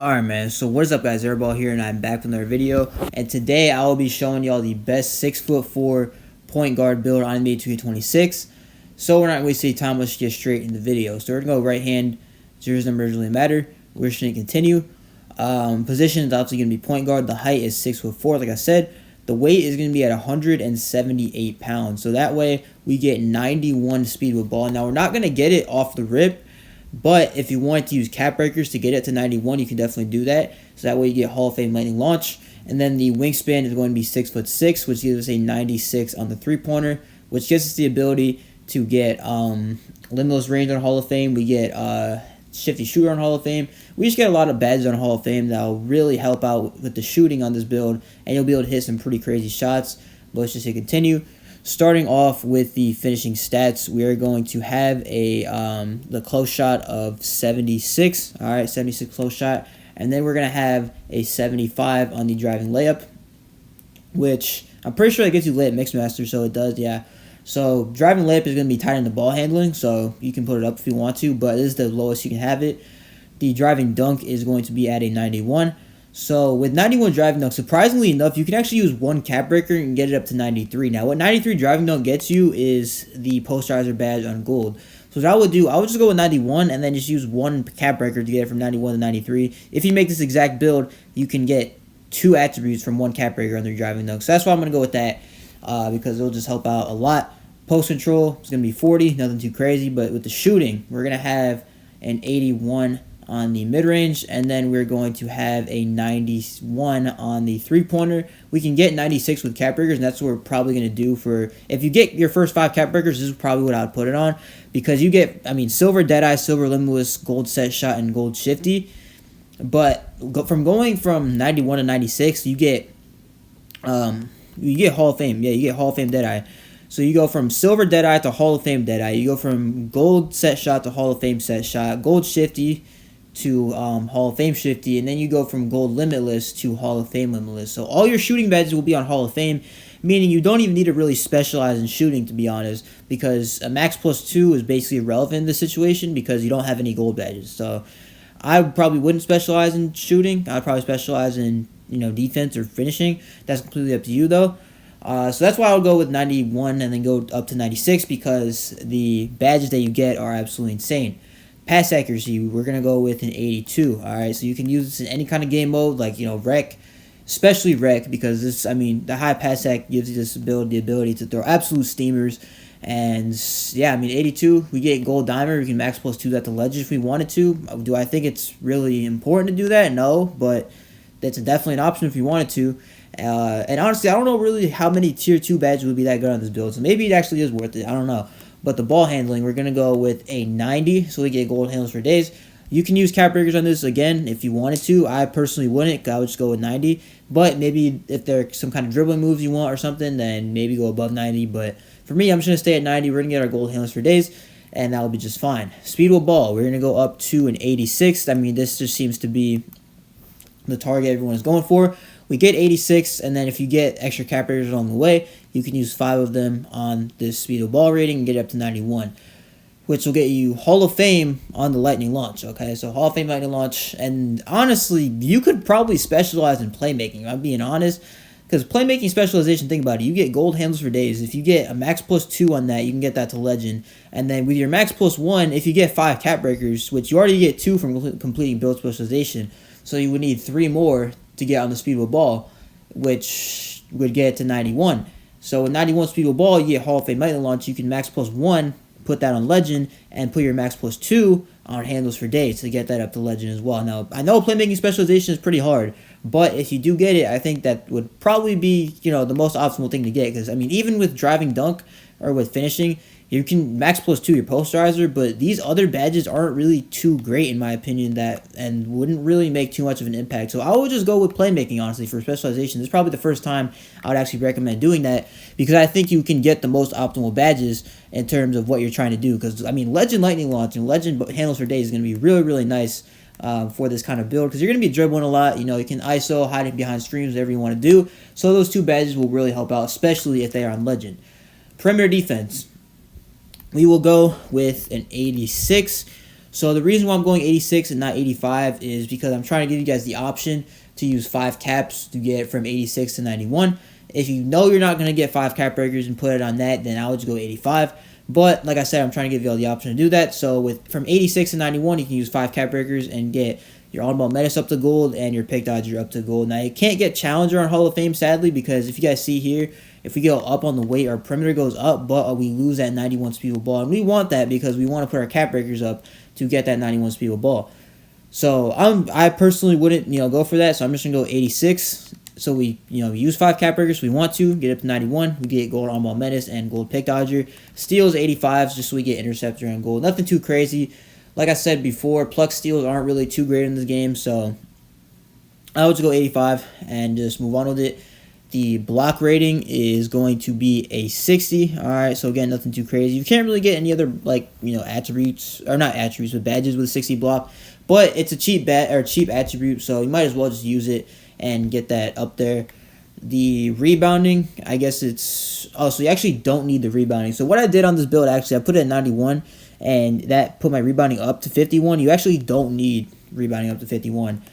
Alright man, so what is up guys, Airball here and I'm back with another video, and today I will be showing y'all the best 6'4" point guard build on NBA 2K26. So we're not going to waste any time, let's get straight in the video. So we're going to go right hand, zeros numbers really matter, we're just going to continue. Position is obviously going to be point guard, the height is 6'4", like I said. The weight is going to be at 178 pounds, so that way we get 91 speed with ball. Now we're not going to get it off the rip, but if you want to use cap breakers to get it to 91, you can definitely do that. So that way you get Hall of Fame lightning launch. And then the wingspan is going to be 6'6", which gives us a 96 on the three-pointer, which gives us the ability to get limitless range on Hall of Fame. We get shifty shooter on Hall of Fame. We just get a lot of badges on Hall of Fame that will really help out with the shooting on this build, and you'll be able to hit some pretty crazy shots. But let's just hit continue. Starting off with the finishing stats, we are going to have the close shot of 76. All right, 76 close shot, and then we're gonna have a 75 on the driving layup, which I'm pretty sure that gets you layup mixmaster. So it does, yeah. So driving layup is gonna be tied into ball handling, so you can put it up if you want to, but this is the lowest you can have it. The driving dunk is going to be at a 91. So with 91 driving dunk, surprisingly enough, you can actually use one cap breaker and get it up to 93. Now, what 93 driving dunk gets you is the posterizer badge on gold. So what I would do, I would just go with 91 and then just use one cap breaker to get it from 91 to 93. If you make this exact build, you can get two attributes from one cap breaker on your driving dunk. So that's why I'm going to go with that because it'll just help out a lot. Post control is going to be 40, nothing too crazy. But with the shooting, we're going to have an 81 on the mid-range, and then we're going to have a 91 on the three-pointer. We can get 96 with cap breakers, and that's what we're probably going to do for, if you get your first 5 cap breakers, this is probably what I would put it on, because you get, silver Deadeye, silver Limitless, gold set shot, and gold shifty. But going from 91 to 96, you get Hall of Fame. Yeah, you get Hall of Fame Deadeye. So you go from silver Deadeye to Hall of Fame Deadeye. You go from gold set shot to Hall of Fame set shot, gold shifty to Hall of Fame shifty, and then you go from gold limitless to Hall of Fame limitless. So all your shooting badges will be on Hall of Fame, meaning you don't even need to really specialize in shooting, to be honest, because a max plus 2 is basically irrelevant in this situation because you don't have any gold badges. So I probably wouldn't specialize in shooting. I'd probably specialize in defense or finishing. That's completely up to you though. So that's why I would go with 91 and then go up to 96 because the badges that you get are absolutely insane. Pass accuracy, we're going to go with an 82, all right? So you can use this in any kind of game mode, like, rec, especially rec, because this, the high pass ac gives you the ability to throw absolute steamers. And, yeah, 82, we get gold diamond. We can max plus 2 that to legend if we wanted to. Do I think it's really important to do that? No, but that's definitely an option if you wanted to. And honestly, I don't know really how many tier 2 badges would be that good on this build, so maybe it actually is worth it. I don't know. But the ball handling, we're going to go with a 90, so we get gold handles for days. You can use cap breakers on this, again, if you wanted to. I personally wouldn't. I would just go with 90. But maybe if there's some kind of dribbling moves you want or something, then maybe go above 90. But for me, I'm just going to stay at 90. We're going to get our gold handles for days, and that will be just fine. Speed with ball, we're going to go up to an 86. This just seems to be the target everyone is going for. We get 86, and then if you get extra cap breakers along the way, you can use 5 of them on this speed of ball rating and get it up to 91, which will get you Hall of Fame on the lightning launch, okay? So Hall of Fame lightning launch, and honestly, you could probably specialize in playmaking, I'm being honest, because playmaking specialization, think about it, you get gold handles for days. If you get a max plus 2 on that, you can get that to legend, and then with your max plus 1, if you get 5 cap breakers, which you already get 2 from completing build specialization, so you would need 3 more to get on the speed with ball, which would get it to 91. So with 91 speed with ball, you get Hall of Fame lightning launch. You can max plus 1, put that on legend, and put your max plus 2 on handles for days to get that up to legend as well. Now, I know playmaking specialization is pretty hard, but if you do get it, I think that would probably be the most optimal thing to get, because even with driving dunk or with finishing, you can max plus 2 your posterizer, but these other badges aren't really too great in my opinion and wouldn't really make too much of an impact. So I would just go with playmaking, honestly, for specialization. This is probably the first time I would actually recommend doing that because I think you can get the most optimal badges in terms of what you're trying to do. Because, legend lightning launch and legend handles for days is going to be really, really nice for this kind of build because you're going to be dribbling a lot. You can ISO, hiding behind streams, whatever you want to do. So those 2 badges will really help out, especially if they are on legend. Perimeter defense. We will go with an 86. So the reason why I'm going 86 and not 85 is because I'm trying to give you guys the option to use 5 caps to get from 86 to 91. If you know you're not going to get 5 cap breakers and put it on that, then I would just go 85. But like I said, I'm trying to give you all the option to do that. So from 86 to 91, you can use 5 cap breakers and get your Honorable Menace up to gold and your Pick Dodger up to gold. Now, you can't get Challenger on Hall of Fame, sadly, because if you guys see here, if we go up on the weight, our perimeter goes up, but we lose that 91 speed with ball. And we want that because we want to put our cap breakers up to get that 91 speed with ball. So I personally wouldn't go for that. So I'm just going to go 86. So we use 5 cap breakers. We want to get up to 91. We get gold Honorable Menace and gold Pick Dodger. Steals 85s just so we get Interceptor and gold. Nothing too crazy. Like I said before, pluck steals aren't really too great in this game, so I would just go 85 and just move on with it. The block rating is going to be a 60. All right, so again, nothing too crazy. You can't really get any other attributes, or not attributes, but badges with a 60 block. But it's a cheap attribute, so you might as well just use it and get that up there. The rebounding, I guess it's so you actually don't need the rebounding. So what I did on this build, actually, I put it at 91. And that put my rebounding up to 51. You actually don't need rebounding up to 51.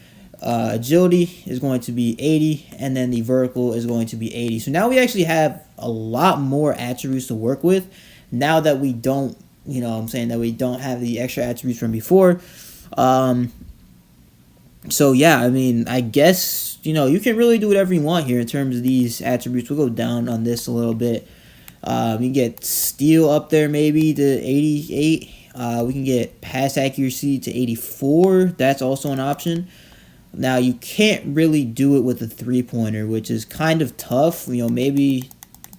Agility is going to be 80, and then the vertical is going to be 80. So now we actually have a lot more attributes to work with now that we don't, that we don't have the extra attributes from before. So yeah, I mean, I guess, you can really do whatever you want here in terms of these attributes. We'll go down on this a little bit. We can get steal up there maybe to 88. We can get pass accuracy to 84. That's also an option. Now, you can't really do it with a three-pointer, which is kind of tough. Maybe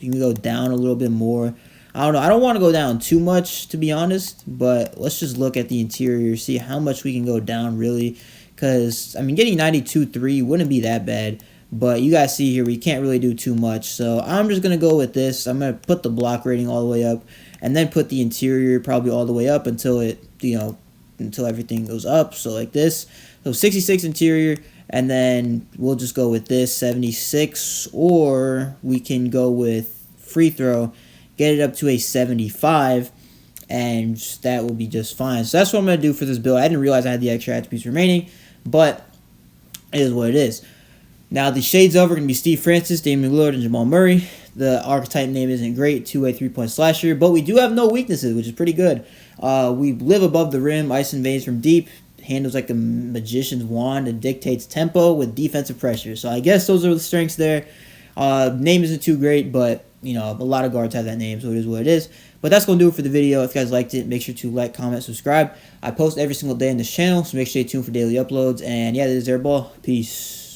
you can go down a little bit more. I don't know. I don't want to go down too much, to be honest. But let's just look at the interior, see how much we can go down, really. Because, I mean, getting 92.3 wouldn't be that bad. But you guys see here, we can't really do too much. So I'm just going to go with this. I'm going to put the block rating all the way up. And then put the interior probably all the way up until it, until everything goes up. So like this. So 66 interior. And then we'll just go with this, 76. Or we can go with free throw. Get it up to a 75. And that will be just fine. So that's what I'm going to do for this build. I didn't realize I had the extra attributes remaining. But it is what it is. Now, the shades of are going to be Steve Francis, Damian Lillard, and Jamal Murray. The archetype name isn't great, two-way three-point slasher, but we do have no weaknesses, which is pretty good. We live above the rim, ice invades from deep, handles like a magician's wand, and dictates tempo with defensive pressure. So I guess those are the strengths there. Name isn't too great, but, a lot of guards have that name, so it is what it is. But that's going to do it for the video. If you guys liked it, make sure to like, comment, subscribe. I post every single day on this channel, so make sure you stay tuned for daily uploads. And yeah, this is Airball. Peace.